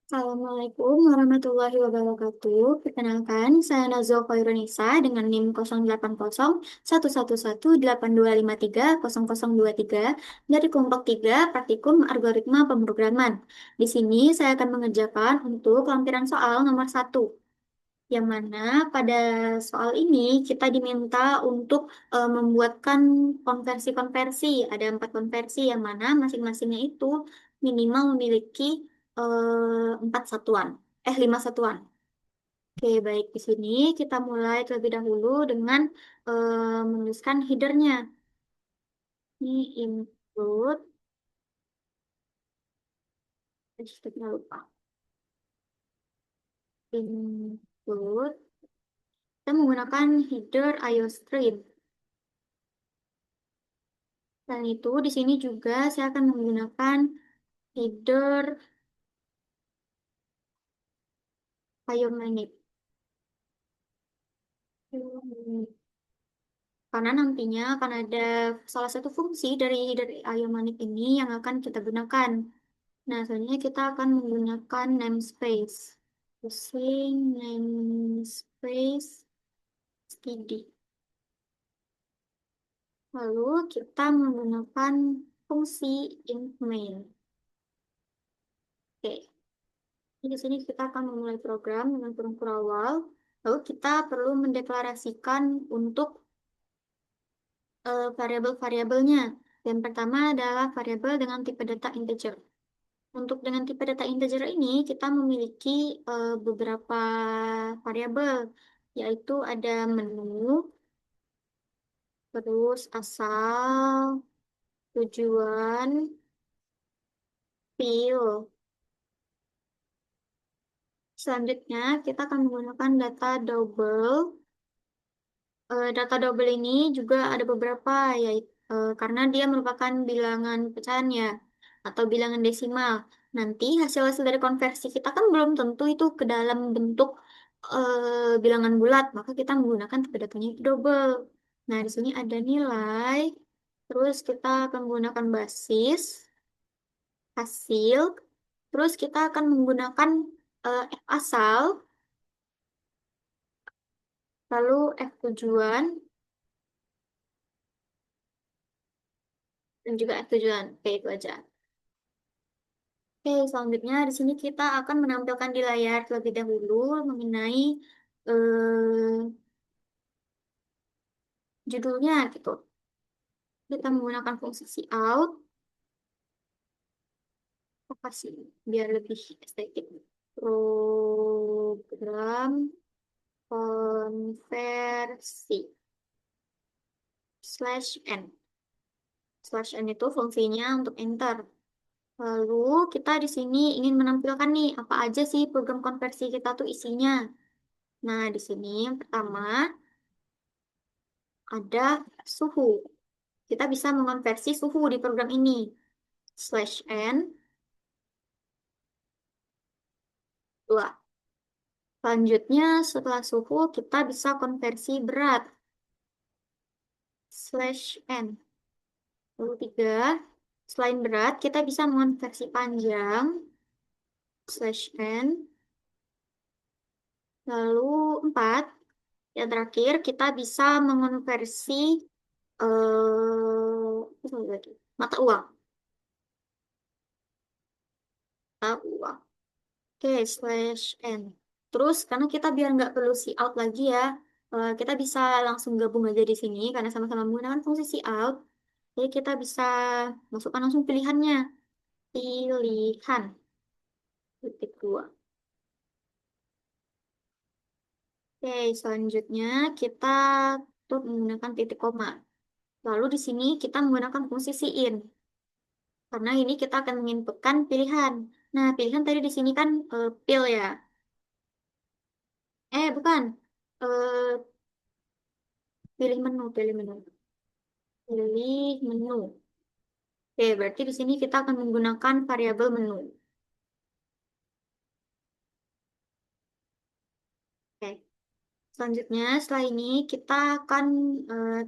Assalamualaikum warahmatullahi wabarakatuh. Perkenalkan, saya Nazwa Khairunisa dengan NIM 08011182530023 dari kelompok 3 Praktikum Algoritma Pemrograman. Di sini saya akan mengerjakan untuk lampiran soal nomor 1, yang mana pada soal ini kita diminta untuk membuatkan konversi-konversi. Ada 4 konversi yang mana masing-masingnya itu minimal memiliki 4 satuan, 5 satuan. Oke, baik, di sini kita mulai terlebih dahulu dengan menuliskan headernya. Ini include, kita lupa, include, kita menggunakan header IOStream. Dan itu di sini juga saya akan menggunakan header Pioneer. Karena nantinya akan ada salah satu fungsi dari Ionic ini yang akan kita gunakan. Nah, selanjutnya kita akan menggunakan namespace. Using namespace std. Lalu kita menggunakan fungsi int main. Oke, di sini kita akan memulai program dengan kurung awal. Lalu kita perlu mendeklarasikan untuk variabel-variabelnya. Yang pertama adalah variabel dengan tipe data integer. Untuk dengan tipe data integer ini, kita memiliki beberapa variabel, yaitu ada menu, terus asal, tujuan, fill. Selanjutnya, kita akan menggunakan data double. Data double ini juga ada beberapa, yaitu karena dia merupakan bilangan pecahan ya, atau bilangan desimal. Nanti hasil-hasil dari konversi kita kan belum tentu itu ke dalam bentuk bilangan bulat, maka kita menggunakan tipe datanya itu double. Nah, di sini ada nilai, terus kita akan menggunakan basis, hasil, terus kita akan menggunakan F asal, lalu F tujuan, dan juga F tujuan. Oke, itu aja. Oke, selanjutnya di sini kita akan menampilkan di layar terlebih dahulu mengenai judulnya gitu. Kita menggunakan fungsi cout, apa sih biar lebih estetik. Program konversi slash n. Slash n itu fungsinya untuk enter. Lalu kita di sini ingin menampilkan nih apa aja sih program konversi kita tuh isinya. Nah, di sini yang pertama ada suhu. Kita bisa mengonversi suhu di program ini. Slash n, 2. Selanjutnya, setelah suhu, kita bisa konversi berat. Slash n. Lalu 3. Selain berat, kita bisa mengonversi panjang. Slash n. Lalu 4. Yang terakhir, kita bisa mengonversi apa lagi? Mata uang. Mata uang. Oke, slash n. Terus, karena kita biar nggak perlu see out lagi ya, kita bisa langsung gabung aja di sini, karena sama-sama menggunakan fungsi see out. Jadi kita bisa masukkan langsung pilihannya. Pilihan. Titik 2. Oke, selanjutnya kita tuh menggunakan titik koma. Lalu di sini kita menggunakan fungsi cin. Karena ini kita akan menginputkan pilihan. Nah, pilihan tadi di sini kan pil ya. Bukan. Eh, pilih menu, pilih menu. Pilih menu. Oke, berarti di sini kita akan menggunakan variabel menu. Oke, selanjutnya setelah ini kita akan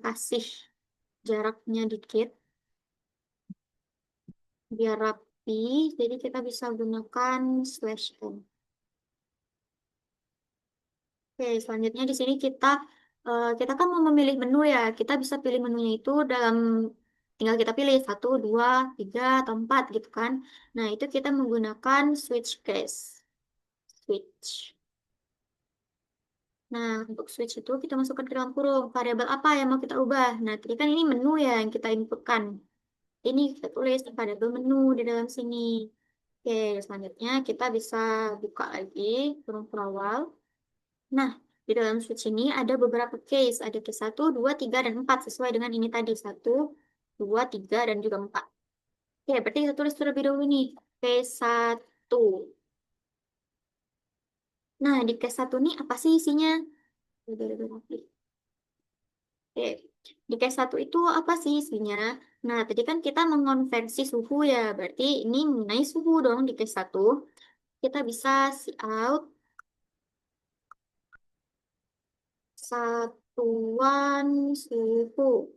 kasih jaraknya dikit biar jadi kita bisa gunakan slash n. Oke, selanjutnya di sini kita kan mau memilih menu ya. Kita bisa pilih menunya itu tinggal kita pilih satu, dua, tiga, atau empat gitu kan. Nah, itu kita menggunakan switch case. Switch. Nah, untuk switch itu kita masukkan ke dalam kurung. Variabel apa yang mau kita ubah? Nah, tadi kan ini menu ya yang kita inputkan. Ini kita tulis variabel menu di dalam sini. Oke, selanjutnya kita bisa buka lagi kurung awal. Nah, di dalam switch ini ada beberapa case. Ada case satu, 2, 3, dan 4. Sesuai dengan ini tadi. Satu, 2, 3, dan juga 4. Oke, berarti kita tulis terlebih dahulu nih. Case satu. Nah, di case satu nih apa sih isinya? Oke, di case satu itu apa sih isinya? Nah, tadi kan kita mengonversi suhu ya. Berarti ini mengenai suhu dong di case satu. Kita bisa cout satuan suhu.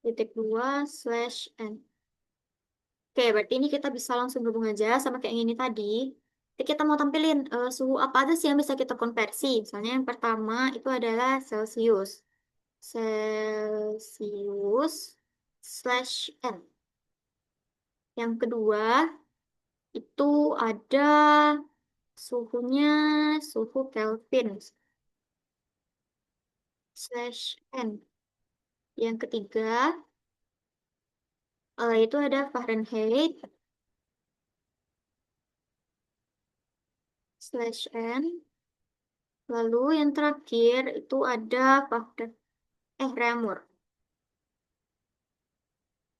Titik dua slash n. Oke, berarti ini kita bisa langsung gabung aja sama kayak yang ini tadi. Jadi kita mau tampilin suhu apa aja sih yang bisa kita konversi. Misalnya yang pertama itu adalah Celsius. Celsius slash N. Yang kedua itu ada suhunya suhu Kelvin slash N. Yang ketiga itu ada Fahrenheit slash N. Lalu yang terakhir itu ada Reaumur.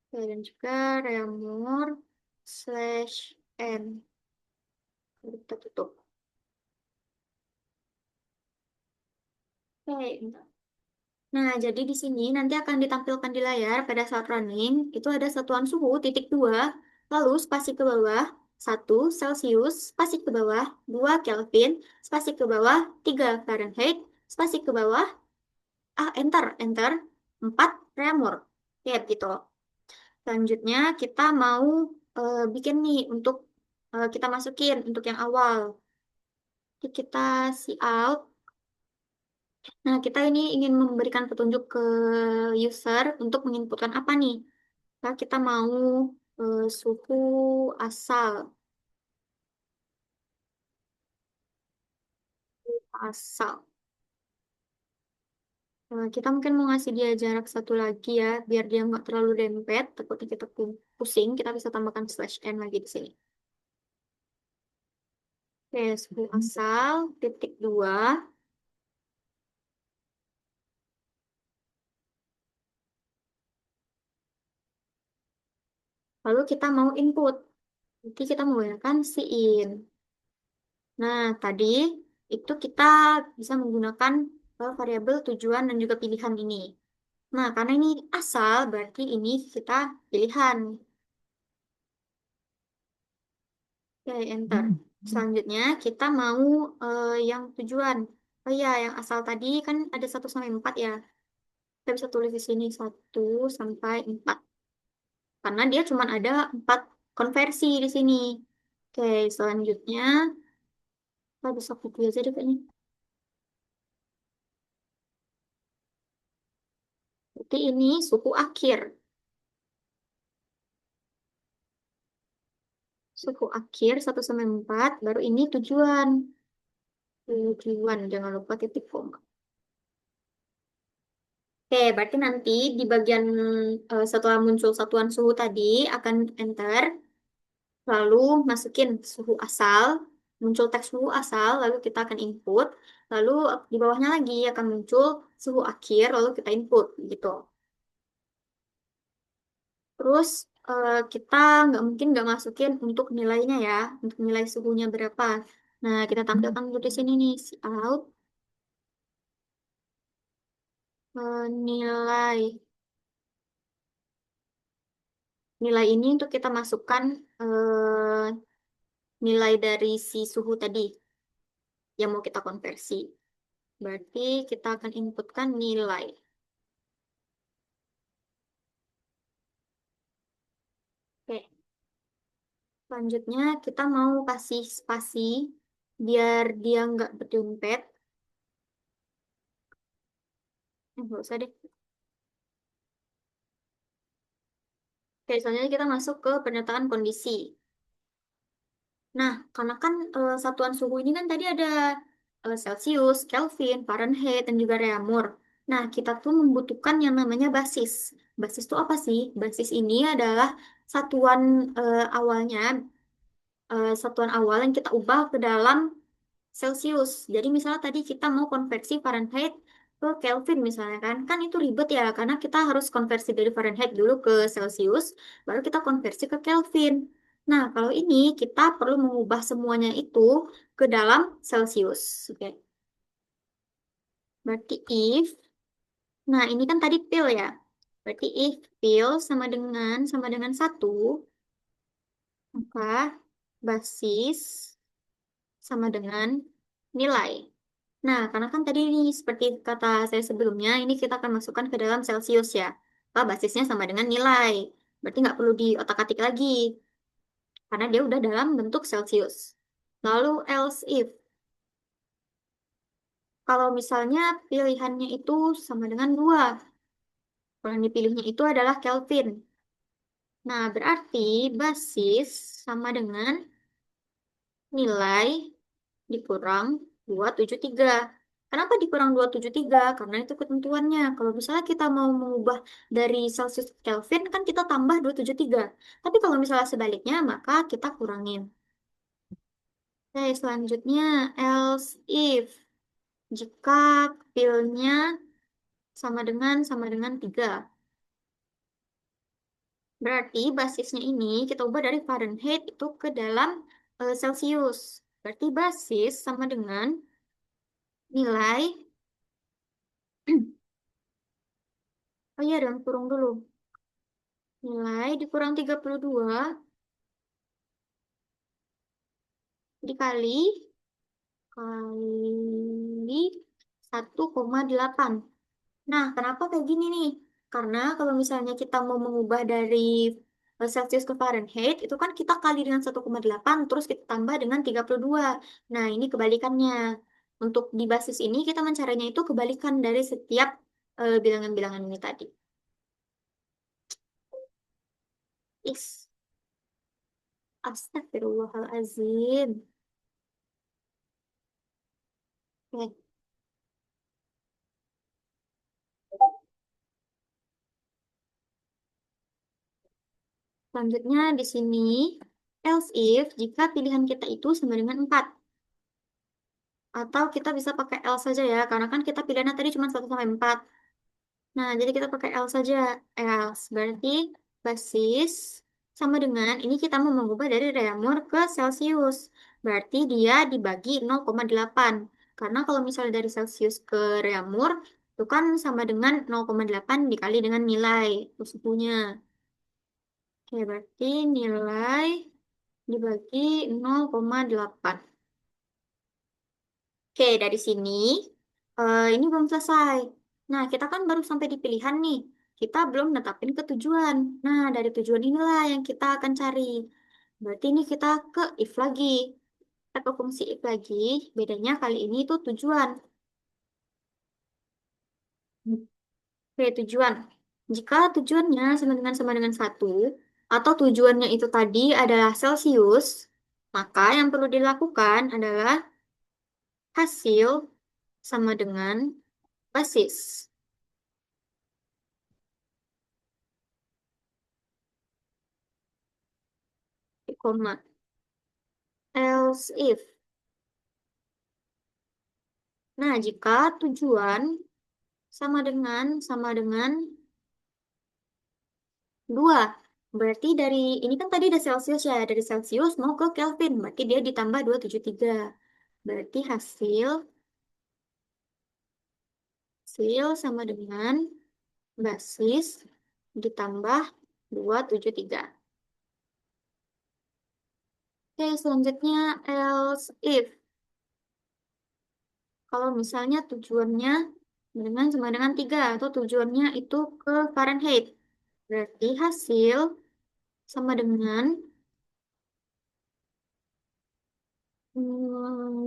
Oke, dan juga Reaumur slash N. Kita tutup. Oke. Nah, jadi di sini nanti akan ditampilkan di layar pada saat running, itu ada satuan suhu titik dua, lalu spasi ke bawah, satu Celsius, spasi ke bawah, 2 Kelvin, spasi ke bawah, 3 Fahrenheit, spasi ke bawah, enter, 4 Reaumur. Ya, gitu. Selanjutnya kita mau bikin nih untuk kita masukin untuk yang awal. Jadi kita see out. Nah, kita ini ingin memberikan petunjuk ke user untuk menginputkan apa nih? Nah, kita mau suhu asal. Asal. Kita mungkin mau ngasih dia jarak satu lagi ya, biar dia nggak terlalu dempet. Takutnya kita pusing, kita bisa tambahkan slash n lagi di sini. Oke, suhu asal, titik dua. Lalu kita mau input. Nanti kita menggunakan in. Nah, tadi itu kita bisa menggunakan variabel tujuan dan juga pilihan ini. Nah, karena ini asal, berarti ini kita pilihan. Oke, enter. Selanjutnya, kita mau yang tujuan. Oh iya, yang asal tadi kan ada 1 sampai 4 ya. Kita bisa tulis di sini 1 sampai 4. Karena dia cuma ada 4 konversi di sini. Oke, selanjutnya, kita bisa copy aja deh kayaknya. Berarti ini suhu akhir. Suhu akhir 1 sampai 4, baru ini tujuan. Tujuan, jangan lupa titik koma. Oke, berarti nanti di bagian setelah muncul satuan suhu tadi akan enter, lalu masukin suhu asal, muncul teks suhu asal, lalu kita akan input, lalu di bawahnya lagi akan muncul suhu akhir, lalu kita input gitu. Terus kita nggak mungkin nggak masukin untuk nilainya ya, untuk nilai suhunya berapa. Nah, kita tampilkan dulu di sini nih, out nilai. Nilai ini untuk kita masukkan nilai dari si suhu tadi yang mau kita konversi. Berarti kita akan inputkan nilai. Oke, selanjutnya kita mau kasih spasi biar dia nggak berdompet. Nggak usah deh. Oke, selanjutnya kita masuk ke pernyataan kondisi. Nah, karena kan satuan suhu ini kan tadi ada Celcius, Kelvin, Fahrenheit, dan juga reaumur. Nah, kita tuh membutuhkan yang namanya basis. Basis itu apa sih? Basis ini adalah satuan awalnya, satuan awal yang kita ubah ke dalam Celcius. Jadi misalnya tadi kita mau konversi Fahrenheit ke Kelvin misalnya kan, kan itu ribet ya karena kita harus konversi dari Fahrenheit dulu ke Celcius, baru kita konversi ke Kelvin. Nah, kalau ini kita perlu mengubah semuanya itu ke dalam Celcius. Oke. Berarti if, nah ini kan tadi pil ya. Berarti if pil sama dengan satu, maka basis sama dengan nilai. Nah, karena kan tadi ini seperti kata saya sebelumnya, ini kita akan masukkan ke dalam Celsius ya. Apa basisnya sama dengan nilai. Berarti nggak perlu diotak-atik lagi, karena dia udah dalam bentuk Celsius. Lalu else if, kalau misalnya pilihannya itu sama dengan 2, kalau yang dipilihnya itu adalah Kelvin. Nah, berarti basis sama dengan nilai dikurang 273. Kenapa dikurang 273? Karena itu ketentuannya. Kalau misalnya kita mau mengubah dari Celsius ke Kelvin, kan kita tambah 273. Tapi kalau misalnya sebaliknya, maka kita kurangin. Oke, selanjutnya else if. Jika pilnya sama dengan 3. Berarti basisnya ini kita ubah dari Fahrenheit itu ke dalam Celsius. Berarti basis sama dengan nilai. Oh iya, dan kurung dulu. Nilai dikurang 32 dikali kali 1,8. Nah, kenapa kayak gini nih? Karena kalau misalnya kita mau mengubah dari Celsius ke Fahrenheit, itu kan kita kali dengan 1,8, terus kita tambah dengan 32. Nah, ini kebalikannya. Untuk di basis ini, kita mencarinya itu kebalikan dari setiap bilangan-bilangan ini tadi. Is, astagfirullahalazim. Oke. Selanjutnya di sini, else if jika pilihan kita itu sama dengan 4. Atau kita bisa pakai else saja ya, karena kan kita pilihannya tadi cuma 1 sampai 4. Nah, jadi kita pakai else saja. Else berarti basis sama dengan, ini kita mau mengubah dari reaumur ke Celsius. Berarti dia dibagi 0,8. Karena kalau misalnya dari Celsius ke reaumur, itu kan sama dengan 0,8 dikali dengan nilai suhunya. Oke, berarti nilai dibagi 0,8. Oke, dari sini ini belum selesai. Nah, kita kan baru sampai di pilihan nih. Kita belum netapin ke tujuan. Nah, dari tujuan inilah yang kita akan cari. Berarti ini kita ke if lagi. Kita ke fungsi if lagi. Bedanya kali ini itu tujuan. Oke, tujuan. Jika tujuannya sama dengan 1, atau tujuannya itu tadi adalah Celsius, maka yang perlu dilakukan adalah hasil sama dengan basis. Koma. Else if. Nah, jika tujuan sama dengan 2. Berarti dari ini kan tadi ada Celsius ya, dari Celsius mau ke Kelvin, berarti dia ditambah 273. Berarti hasil sama dengan basis ditambah 273. Oke, selanjutnya else if. Kalau misalnya tujuannya sama dengan 3 atau tujuannya itu ke Fahrenheit. Berarti hasil sama dengan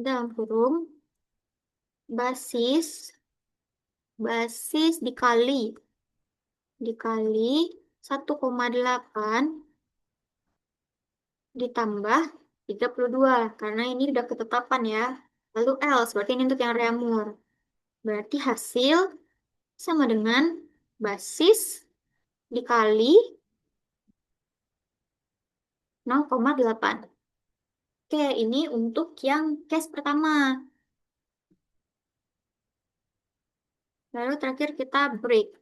dalam kurung basis basis dikali 1,8 ditambah 32 karena ini udah ketetapan ya. Lalu else berarti ini untuk yang reamur. Berarti hasil sama dengan basis dikali 0,8. Oke, ini untuk yang case pertama. Lalu terakhir kita break.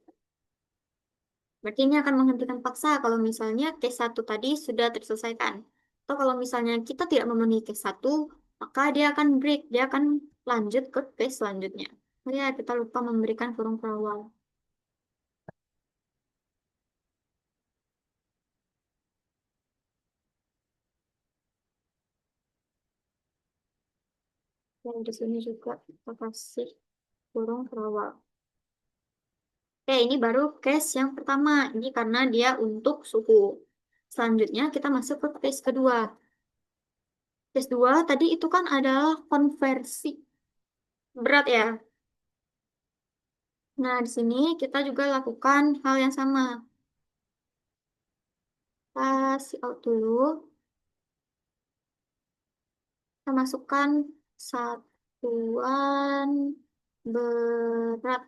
Berarti ini akan menghentikan paksa kalau misalnya case satu tadi sudah terselesaikan. Atau kalau misalnya kita tidak memenuhi case satu, maka dia akan break. Dia akan lanjut ke case selanjutnya. Oh ya, kita lupa memberikan kurung perawal. Dan di sini juga kita kasih kurung perawal. Oke, ini baru case yang pertama. Ini karena dia untuk suhu. Selanjutnya kita masuk ke case kedua. Case dua tadi itu kan adalah konversi berat ya. Nah, di sini kita juga lakukan hal yang sama. Kasih out dulu. Kita masukkan satuan berat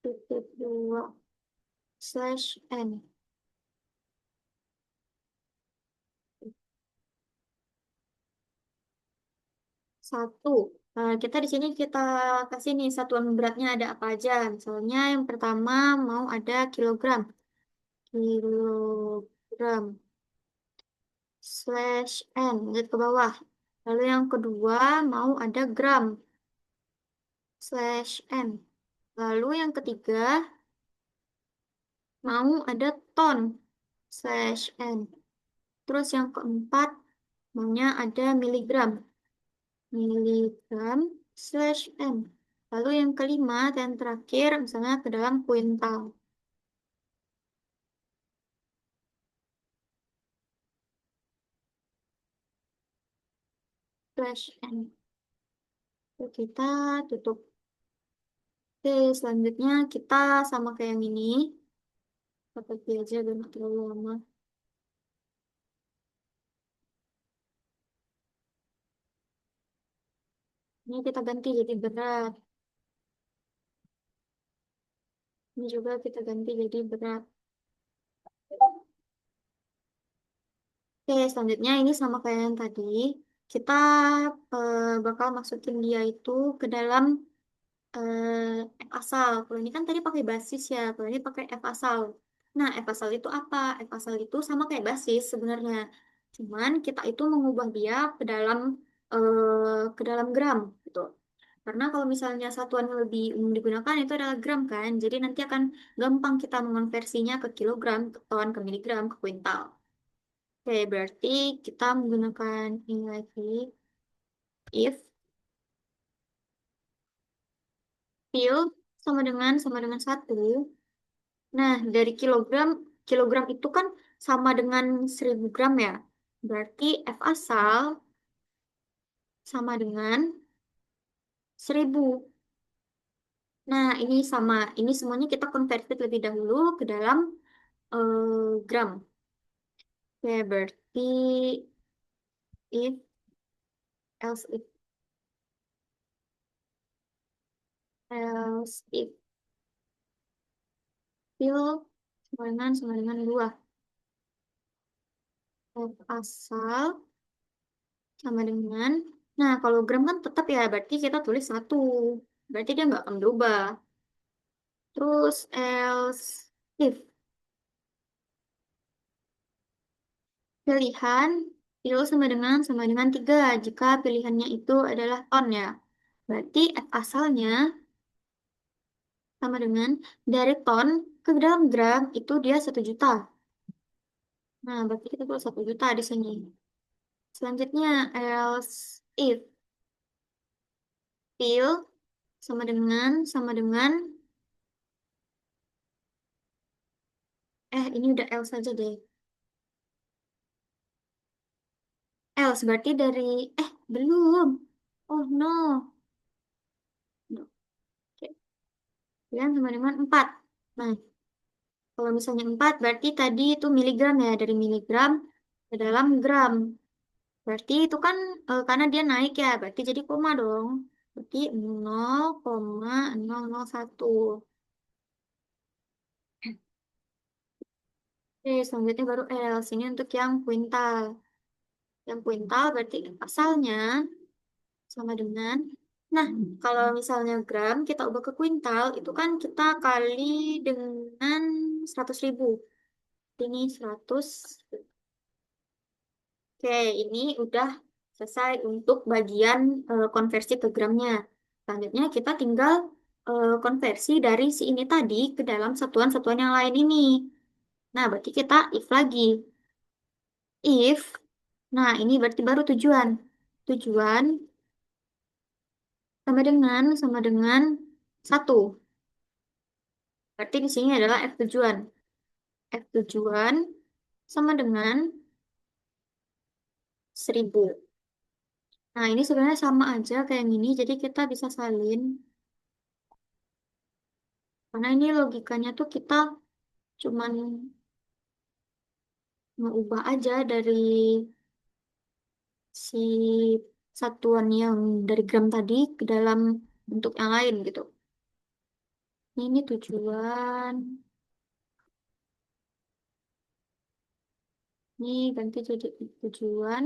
titik dua slash n. Satu. Kita di sini kita kasih nih satuan beratnya ada apa aja. Misalnya yang pertama mau ada kilogram. Kilogram slash n. Lihat ke bawah. Lalu yang kedua mau ada gram slash n. Lalu yang ketiga mau ada ton slash n. Terus yang keempat maunya ada miligram. Miligram slash n. Lalu yang kelima dan terakhir misalnya ke dalam kuintal slash n. Lalu kita tutup. Oke, selanjutnya kita sama kayak yang ini. Pakai aja biar nggak terlalu lama. Ini kita ganti jadi berat. Ini juga kita ganti jadi berat. Oke, selanjutnya ini sama kayak yang tadi. Kita bakal masukin dia itu ke dalam F asal. Kalau ini kan tadi pakai basis ya, kalau ini pakai F asal. Nah, F asal itu apa? F asal itu sama kayak basis sebenarnya. Cuman kita itu mengubah dia ke dalam gram gitu. Karena kalau misalnya satuan yang lebih umum digunakan itu adalah gram kan. Jadi nanti akan gampang kita mengonversinya ke kilogram, ke ton, ke miligram, ke kuintal. Oke, berarti kita menggunakan ini lagi. If fill sama dengan satu. Nah, dari kilogram itu kan sama dengan 1000 gram ya. Berarti F asal sama dengan 1000. Nah, ini sama. Ini semuanya kita konversi lebih dahulu ke dalam gram. Oke, berarti if else if fill sama dengan 2. F asal sama dengan, nah kalau gram kan tetap ya, berarti kita tulis 1. Berarti dia nggak akan berubah. Terus else if pilihan itu sama dengan 3 jika pilihannya itu adalah ton ya. Berarti F asalnya sama dengan dari ton ke dalam gram itu dia 1 juta. Nah, berarti kita tulis 1 juta di sini. Selanjutnya else if fill sama dengan Ini udah L saja deh. L berarti dari, belum. Oh no. No. Oke. Pilihan sama dengan 4. Nah, kalau misalnya 4 berarti tadi itu miligram ya. Dari miligram ke dalam gram. Berarti itu kan karena dia naik ya. Berarti jadi koma dong. Berarti 0,001. Oke, selanjutnya baru L. Sini untuk yang kuintal. Yang kuintal berarti asalnya sama dengan. Nah, kalau misalnya gram kita ubah ke kuintal, itu kan kita kali dengan 100.000. Ini 100. Oke, ini udah selesai untuk bagian konversi ke gramnya. Selanjutnya kita tinggal konversi dari si ini tadi ke dalam satuan-satuan yang lain ini. Nah, berarti kita if lagi. If, nah ini berarti baru tujuan. Tujuan sama dengan satu. Berarti di sini adalah F tujuan. F tujuan sama dengan 1000. Nah, ini sebenarnya sama aja kayak yang ini, jadi kita bisa salin. Karena ini logikanya tuh kita cuman mengubah aja dari si satuan yang dari gram tadi ke dalam bentuk yang lain gitu. Ini tujuan. Ini ganti jadi tujuan.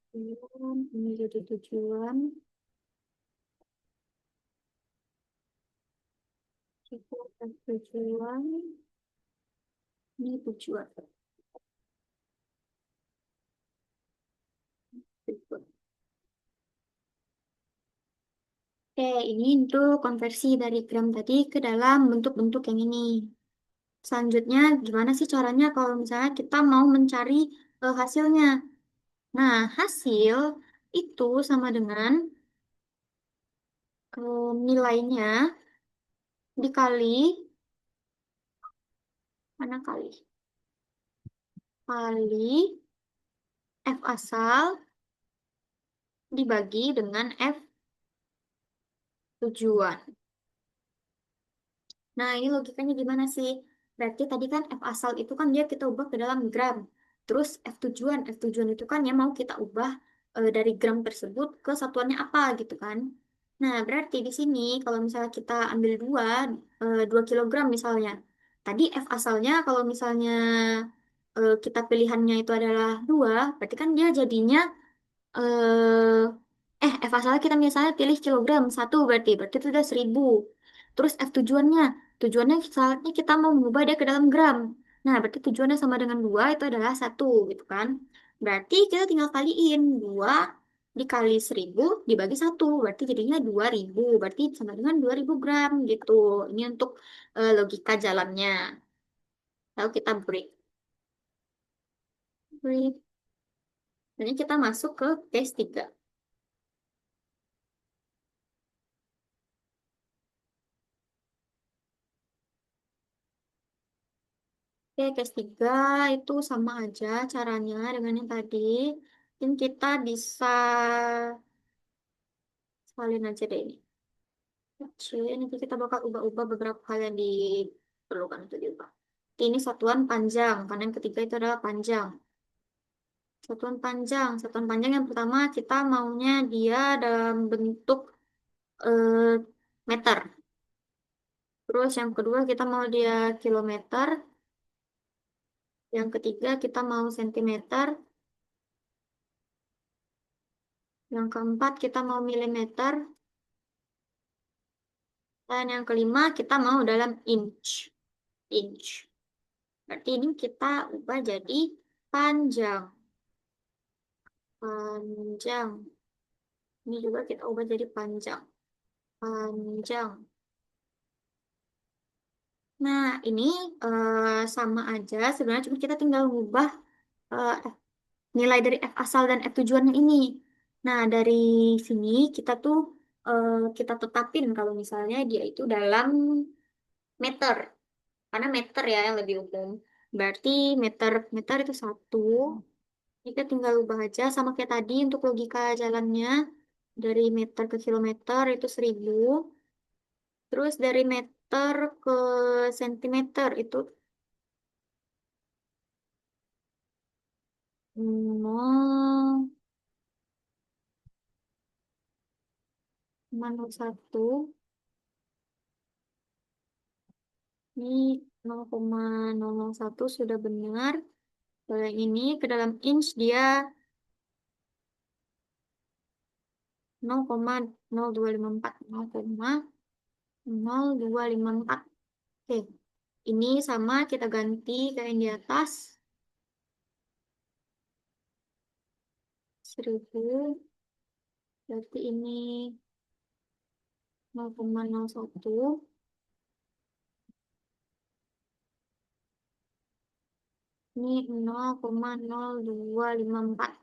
Tujuan. Ini jadi tujuan. Kita tujuan. Ini tujuan. Tujuan. Oke, ini untuk konversi dari gram tadi ke dalam bentuk-bentuk yang ini. Selanjutnya, gimana sih caranya kalau misalnya kita mau mencari hasilnya? Nah, hasil itu sama dengan nilainya dikali, mana kali? Kali F asal dibagi dengan F tujuan. Nah, ini logikanya gimana sih? Berarti tadi kan F asal itu kan dia kita ubah ke dalam gram. Terus F tujuan itu kan yang mau kita ubah dari gram tersebut ke satuannya apa gitu kan. Nah, berarti di sini kalau misalnya kita ambil 2 kilogram misalnya. Tadi F asalnya kalau misalnya kita pilihannya itu adalah 2, berarti kan dia jadinya F asalnya kita misalnya pilih kilogram satu berarti itu udah 1000. Terus F tujuannya misalnya kita mau mengubah dia ke dalam gram. Nah, berarti tujuannya sama dengan 2 itu adalah satu gitu kan. Berarti kita tinggal kaliin 2 dikali 1000 dibagi satu, berarti jadinya 2000, berarti sama dengan 2000 gram gitu. Ini untuk logika jalannya. Lalu kita break. Ini kita masuk ke case 3. Oke, case 3 itu sama aja caranya dengan yang tadi. Mungkin kita bisa salin aja deh ini. Oke, nanti kita bakal ubah-ubah beberapa hal yang diperlukan untuk diubah. Ini satuan panjang, karena yang ketiga itu adalah panjang. Satuan panjang yang pertama kita maunya dia dalam bentuk eh, meter. Terus yang kedua kita mau dia kilometer. Yang ketiga kita mau sentimeter. Yang keempat kita mau milimeter. Dan yang kelima kita mau dalam inch. Inch. Berarti ini kita ubah jadi panjang. Panjang. Ini juga kita ubah jadi panjang. Panjang. Nah, ini sama aja. Sebenarnya cuma kita tinggal ubah eh, nilai dari F asal dan F tujuannya ini. Nah, dari sini kita tuh kita tetapin kalau misalnya dia itu dalam meter. Karena meter ya yang lebih umum. Berarti meter meter itu satu. Kita tinggal ubah aja sama kayak tadi untuk logika jalannya. Dari meter ke kilometer itu 1000. Terus dari meter ke sentimeter itu 0,01. Ini 0,001 sudah benar. Kalau yang ini ke dalam inch dia 0,0254. 0,0254. Oke, ini sama kita ganti ke yang di atas. 1000. Berarti ini 0,01. Ini 0,0254.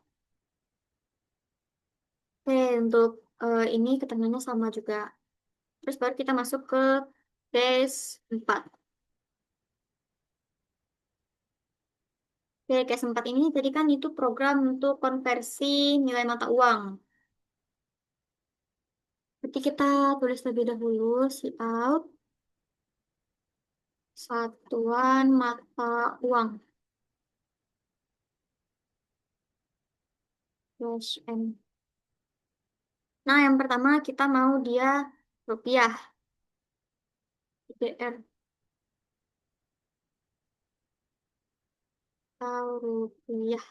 Oke, untuk ini ketemuannya sama juga. Terus baru kita masuk ke case 4. Oke, case 4 ini tadi kan itu program untuk konversi nilai mata uang. Berarti kita tulis lebih dahulu si out satuan mata uang. Slash M. Nah, yang pertama kita mau dia rupiah. IDR atau rupiah.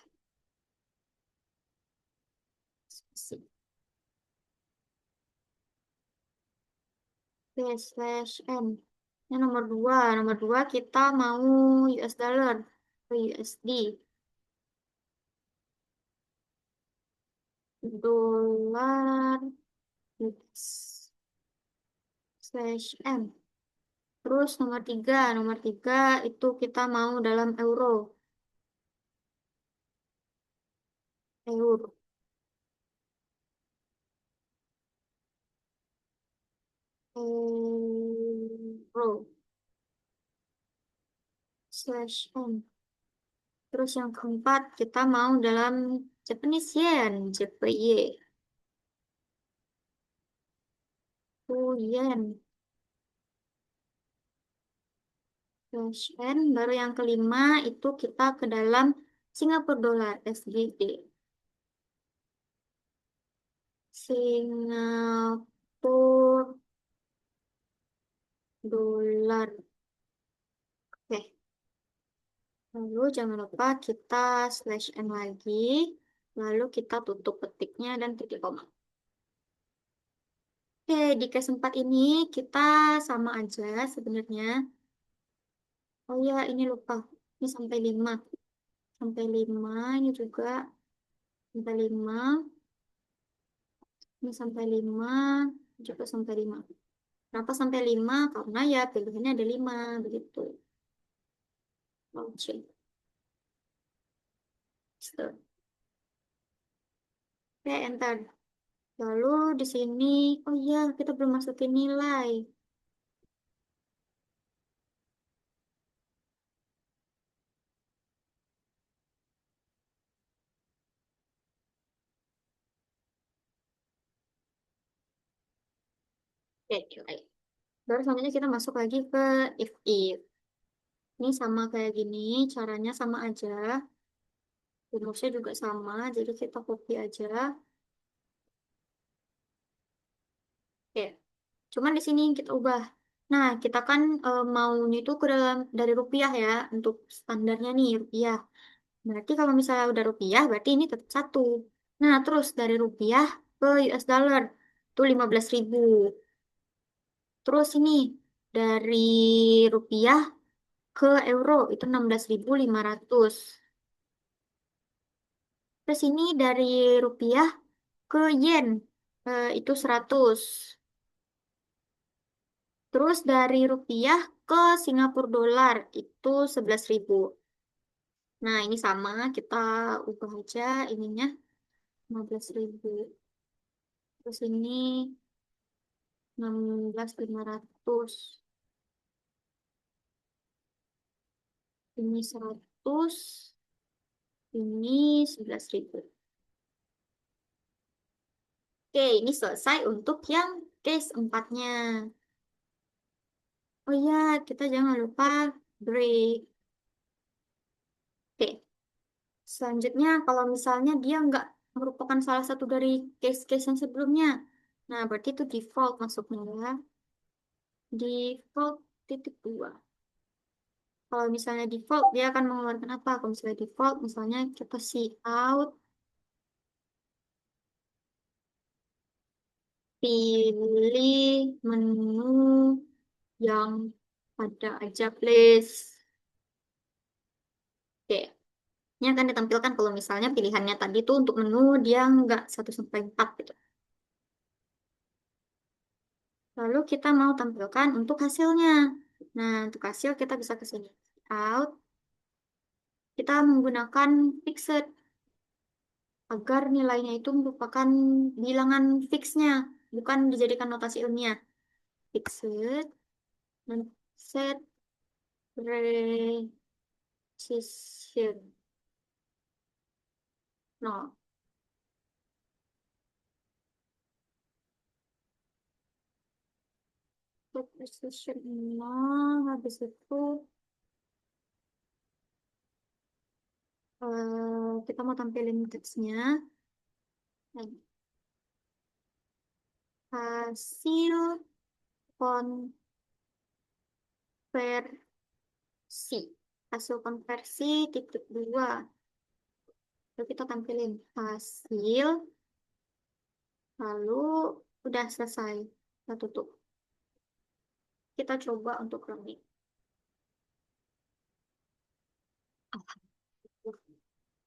Spasi. Oke, slash M. Ini nomor dua kita mau US dollar atau USD. Dolar US slash M. Terus nomor tiga itu kita mau dalam euro. Euro. Euro slash M. Terus yang keempat kita mau dalam Japanese yen, JPY. Yen slash N. Baru yang kelima itu kita ke dalam Singapura dollar, SGD. Singapura dolar. Oke. Lalu jangan lupa kita slash N lagi. Lalu kita tutup petiknya dan titik koma. Oke, di case 4 ini kita sama aja sebenarnya. Oh ya, ini lupa. Ini sampai 5. Sampai 5 ini juga sampai 5. Ini sampai 5 juga sampai 5. Kenapa sampai 5? Karena ya pilihannya ada 5 begitu. Launching. Start. Oke, enter. Lalu di sini, oh iya, kita belum masukin nilai. Oke, nilai. Baru selanjutnya kita masuk lagi ke if. Ini sama kayak gini, caranya sama aja. Rumusnya juga sama, jadi kita copy aja. Oke, cuman di sini kita ubah. Nah, kita kan maunya itu ke dalam dari rupiah ya, untuk standarnya nih rupiah. Berarti kalau misalnya udah rupiah, berarti ini tetap satu. Nah, terus dari rupiah ke US dollar, itu 15.000. Terus ini dari rupiah ke euro, itu 16.500. Terus ini dari rupiah ke yen, itu 100. Terus dari rupiah ke Singapura dolar, itu 11.000. Nah, ini sama, kita ubah aja ininya 15.000. Terus ini 16.500. Ini 100. Ini 11.000. Oke, ini selesai untuk yang case empatnya. Oh iya, kita jangan lupa break. Oke, selanjutnya kalau misalnya dia nggak merupakan salah satu dari case-case yang sebelumnya. Nah, berarti itu default masuknya ya. Default titik dua. Kalau misalnya default, dia akan mengeluarkan apa? Kalau misalnya default, misalnya kita see out, pilih menu yang ada aja, please. Oke, ini akan ditampilkan kalau misalnya pilihannya tadi tuh untuk menu dia nggak 1 sampai 4 gitu. Lalu kita mau tampilkan untuk hasilnya. Nah, untuk hasil kita bisa ke sini. Out, kita menggunakan fixed agar nilainya itu merupakan bilangan fixnya, bukan dijadikan notasi ilmiah. Fixed, dan set precision. No, set precision no, habis itu kita mau tampilin teksnya. Nah, hasil konversi. Hasil konversi titik dua. Lalu kita tampilin hasil, lalu udah selesai. Kita tutup. Kita coba untuk running.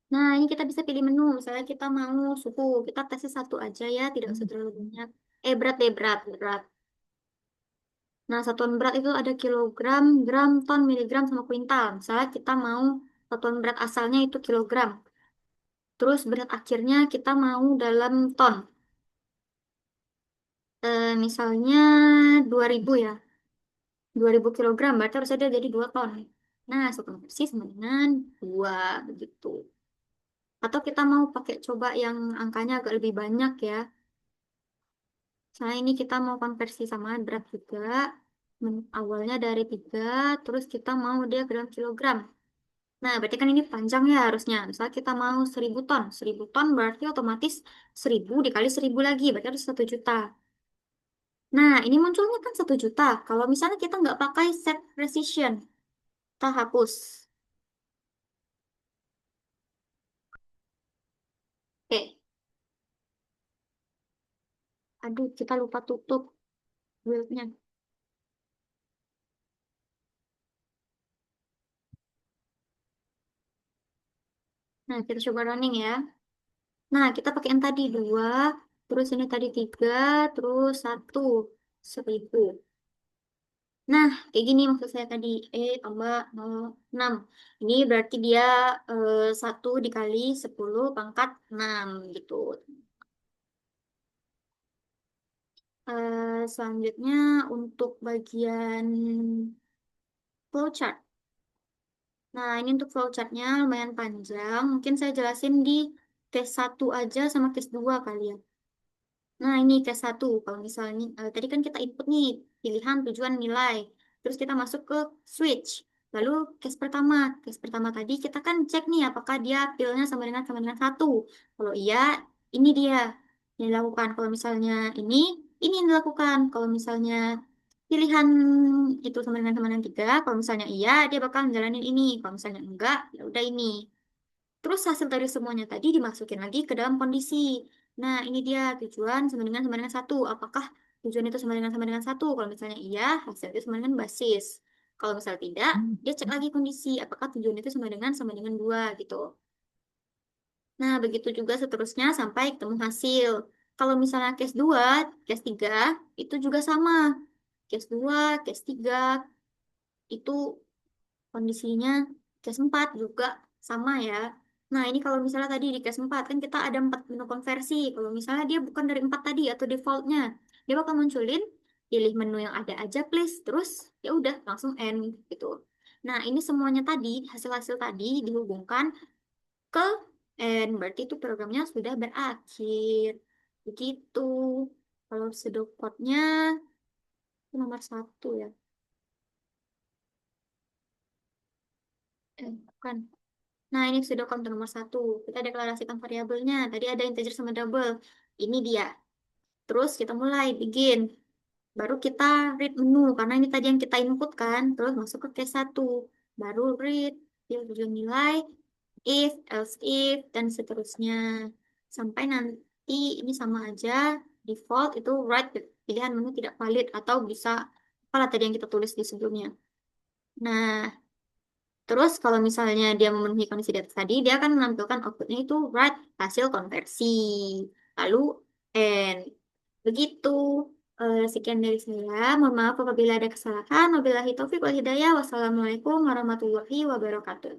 Nah, ini kita bisa pilih menu. Misalnya kita mau suhu, kita tesnya satu aja ya, tidak usah terlalu banyak. Berat deh, berat. Nah, satuan berat itu ada kilogram, gram, ton, miligram, sama kuintal. Misalnya kita mau satuan berat asalnya itu kilogram. Terus berat akhirnya kita mau dalam ton. Misalnya 2.000 ya. 2.000 kilogram, berarti harus ada jadi 2 ton. Nah, satuan bersih sama dengan 2, begitu. Atau kita mau pakai coba yang angkanya agak lebih banyak ya. Nah, ini kita mau konversi sama berat juga. Awalnya dari 3, terus kita mau dia gram kilogram. Nah, berarti kan ini panjang ya harusnya. Misalnya kita mau 1.000 ton. 1.000 ton berarti otomatis 1.000 dikali 1.000 lagi. Berarti harus 1 juta. Nah, ini munculnya kan 1 juta. Kalau misalnya kita nggak pakai set precision, kita hapus. Oke, aduh kita lupa tutup build-nya. Nah, kita coba running ya. Nah, kita pakai yang tadi 2, terus ini tadi 3, terus 1.000. Nah, kayak gini maksud saya tadi. Tambah 0,6. Ini berarti dia 1 dikali 10 pangkat 6 gitu. Selanjutnya untuk bagian flowchart. Nah, ini untuk flowchartnya lumayan panjang. Mungkin saya jelasin di case satu aja sama case 2 kali ya. Nah, ini case satu. Kalau misalnya, tadi kan kita input nih, pilihan, tujuan, nilai. Terus kita masuk ke switch. Lalu case pertama tadi kita kan cek nih apakah dia pilnya sama dengan 1. Kalau iya, ini dia yang dilakukan. Kalau misalnya ini yang dilakukan. Kalau misalnya pilihan itu sama dengan 3, kalau misalnya iya, dia bakal menjalanin ini. Kalau misalnya enggak, ya udah ini. Terus hasil dari semuanya tadi dimasukin lagi ke dalam kondisi. Nah, ini dia tujuan sama dengan 1. Apakah tujuan itu sama dengan 1? Kalau misalnya iya, hasil itu sama dengan basis. Kalau misalnya tidak, dia cek lagi kondisi. Apakah tujuan itu sama dengan 2 gitu. Nah, begitu juga seterusnya sampai ketemu hasil. Kalau misalnya case 2, case 3 itu juga sama. Case 2, case 3 itu kondisinya case 4 juga sama ya. Nah, ini kalau misalnya tadi di case 4 kan kita ada 4 menu konversi. Kalau misalnya dia bukan dari 4 tadi atau defaultnya, dia bakal munculin pilih menu yang ada aja please. Terus ya udah langsung end gitu. Nah, ini semuanya tadi, hasil-hasil tadi dihubungkan ke end. Berarti itu programnya sudah berakhir. Begitu. Kalau pseudocode-nya itu nomor satu ya. Bukan. Nah, ini pseudocode untuk nomor satu. Kita deklarasikan variabelnya. Tadi ada integer sama double. Ini dia. Terus kita mulai, begin. Baru kita read menu, karena ini tadi yang kita input kan. Terus masuk ke case 1. Baru read, tujuan nilai, if, else if, dan seterusnya. Sampai nanti ini sama aja, default itu write pilihan menu tidak valid, atau bisa, apalah tadi yang kita tulis di sebelumnya. Nah, terus kalau misalnya dia memenuhi kondisi di atas tadi, dia akan menampilkan outputnya itu write hasil konversi. Lalu end. Begitu. Sekian dari saya. Mohon maaf apabila ada kesalahan. Wabillahi taufiq wal hidayah. Wassalamualaikum warahmatullahi wabarakatuh.